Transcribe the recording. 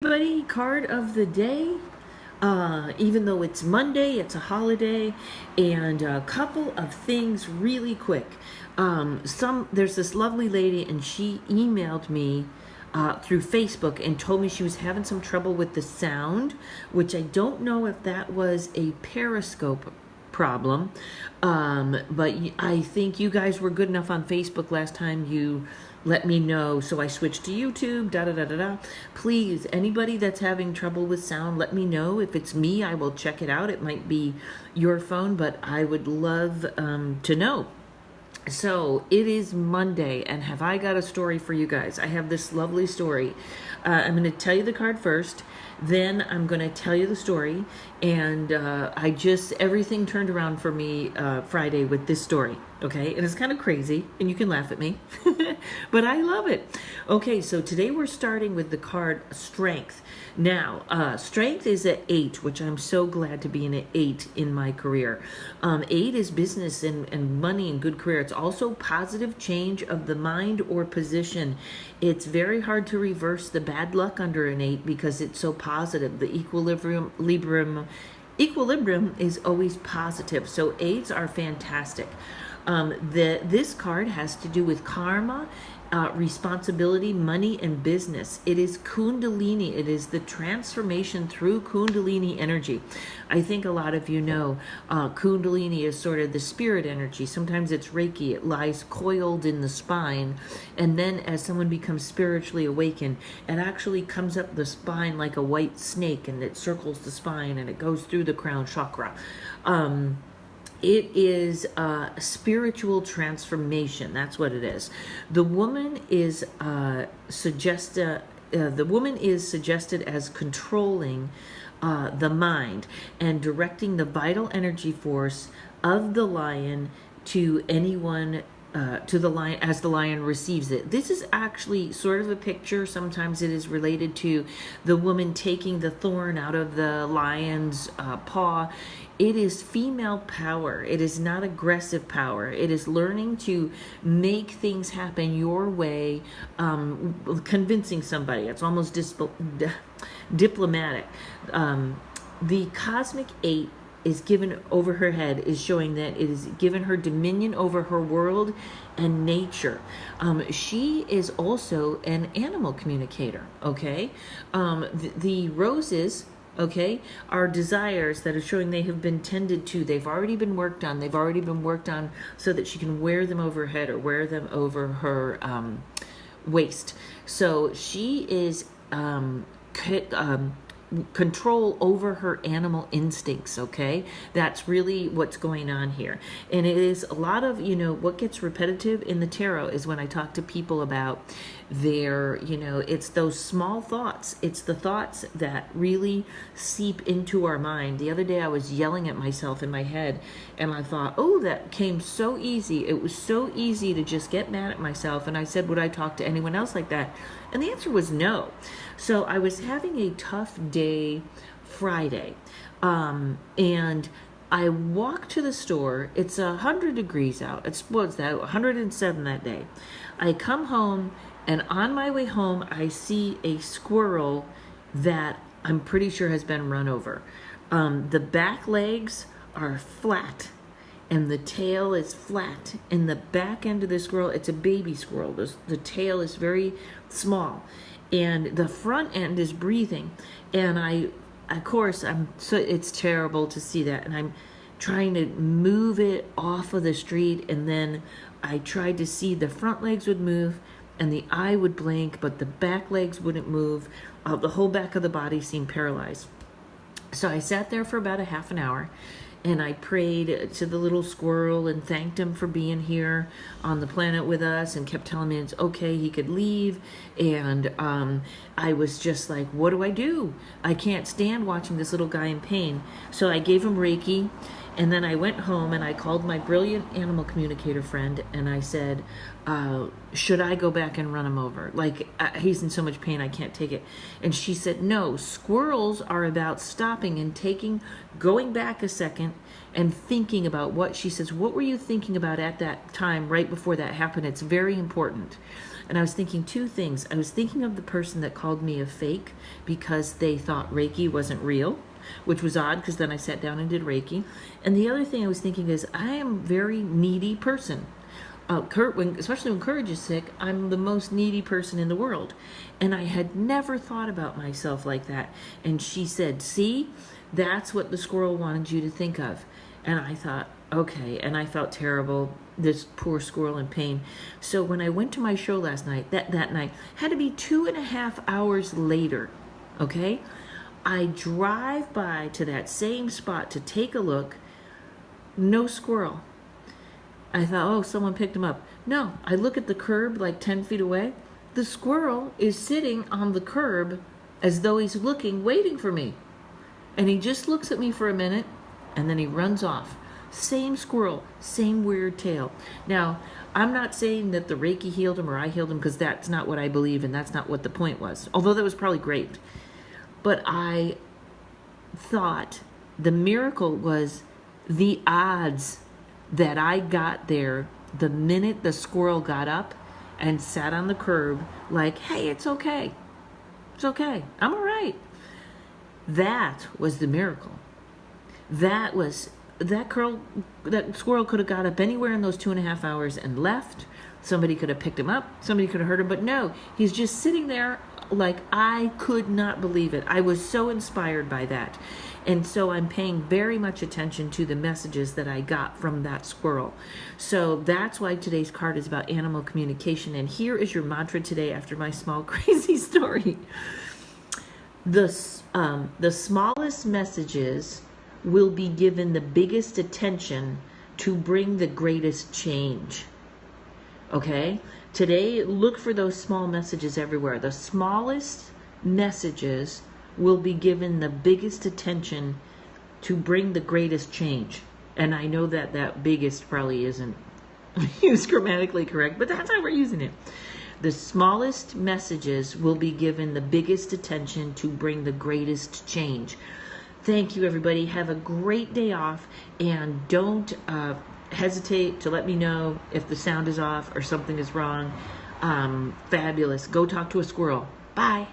Everybody, card of the day. Even though it's Monday, it's a holiday, and a couple of things really quick. There's this lovely lady, and she emailed me through Facebook and told me she was having some trouble with the sound, which I don't know if that was a Periscope problem. But I think you guys were good enough on Facebook last time you let me know, so I switched to YouTube. Da da da da da. Please, anybody that's having trouble with sound, let me know. If it's me, I will check it out. It might be your phone, but I would love to know. So it is Monday, and have I got a story for you guys? I have this lovely story. I'm going to tell you the card first, then I'm going to tell you the story, and everything turned around for me Friday with this story, okay? And it's kind of crazy, and you can laugh at me, but I love it. Okay, so today we're starting with the card Strength. Now, Strength is at 8, which I'm so glad to be in at 8 in my career. 8 is business and money and good career. It's also positive change of the mind or position. It's very hard to reverse the bad luck under an 8 because it's so positive. The equilibrium is always positive. So 8s are fantastic. This card has to do with karma, responsibility, money, and business. It is Kundalini. It is the transformation through Kundalini energy. I think a lot of you know Kundalini is sort of the spirit energy. Sometimes it's Reiki. It lies coiled in the spine, and then as someone becomes spiritually awakened, it actually comes up the spine like a white snake, and it circles the spine, and it goes through the crown chakra. It is a spiritual transformation. That's what it is. The woman is suggested as controlling the mind and directing the vital energy force of the lion to anyone, to the lion as the lion receives it. This is actually sort of a picture. Sometimes it is related to the woman taking the thorn out of the lion's paw. It is female power. It is not aggressive power. It is learning to make things happen your way, convincing somebody. It's almost diplomatic. The cosmic 8 is given over her head, is showing that it is given her dominion over her world and nature. She is also an animal communicator, okay? The roses, okay, are desires that are showing they have been tended to. They've already been worked on. They've already been worked on so that she can wear them over her head or wear them over her waist. So she is control over her animal instincts, okay? That's really what's going on here. And it is a lot of, what gets repetitive in the tarot is when I talk to people about their, it's those small thoughts. It's the thoughts that really seep into our mind. The other day I was yelling at myself in my head, and I thought, oh, that came so easy. It was so easy to just get mad at myself. And I said, would I talk to anyone else like that? And the answer was no. So I was having a tough day Friday, and I walked to the store. It's 100 degrees out. What's that? 107 that day. I come home, and on my way home, I see a squirrel that I'm pretty sure has been run over. The back legs are flat, and the tail is flat. And the back end of the squirrel, it's a baby squirrel. The tail is very small, and the front end is breathing. And it's terrible to see that. And I'm trying to move it off of the street, and then I tried to see the front legs would move and the eye would blink, but the back legs wouldn't move. The whole back of the body seemed paralyzed. So I sat there for about a half an hour, and I prayed to the little squirrel and thanked him for being here on the planet with us, and kept telling me it's okay, he could leave. And I was just like, what do I do? I can't stand watching this little guy in pain. So I gave him Reiki, and then I went home and I called my brilliant animal communicator friend, and I said, should I go back and run him over? He's in so much pain, I can't take it. And she said, no, squirrels are about stopping and going back a second and thinking about she says, what were you thinking about at that time right before that happened? It's very important. And I was thinking two things. I was thinking of the person that called me a fake because they thought Reiki wasn't real, which was odd because then I sat down and did Reiki. And the other thing I was thinking is I am a very needy person. Especially when Courage is sick, I'm the most needy person in the world. And I had never thought about myself like that. And she said, see, that's what the squirrel wanted you to think of. And I thought, okay. And I felt terrible, this poor squirrel in pain. So when I went to my show last night, that night, had to be 2.5 hours later, okay? I drive by to that same spot to take a look, no squirrel. I thought, oh, someone picked him up. No, I look at the curb like 10 feet away. The squirrel is sitting on the curb as though he's looking, waiting for me. And he just looks at me for a minute, and then he runs off. Same squirrel, same weird tail. Now, I'm not saying that the Reiki healed him or I healed him, because that's not what I believe, and that's not what the point was. Although that was probably great. But I thought the miracle was the odds that I got there the minute the squirrel got up and sat on the curb like, hey, it's okay. It's okay. I'm all right. That was the miracle. That squirrel could have got up anywhere in those 2.5 hours and left. Somebody could have picked him up. Somebody could have hurt him. But no, he's just sitting there like I could not believe it. I was so inspired by that. And so I'm paying very much attention to the messages that I got from that squirrel. So that's why today's card is about animal communication. And here is your mantra today after my small crazy story. The smallest messages will be given the biggest attention to bring the greatest change. Okay? Today, look for those small messages everywhere. The smallest messages will be given the biggest attention to bring the greatest change. And I know that that biggest probably isn't used grammatically correct, but that's how we're using it. The smallest messages will be given the biggest attention to bring the greatest change. Thank you, everybody. Have a great day off, and don't hesitate to let me know if the sound is off or something is wrong. Fabulous. Go talk to a squirrel. Bye.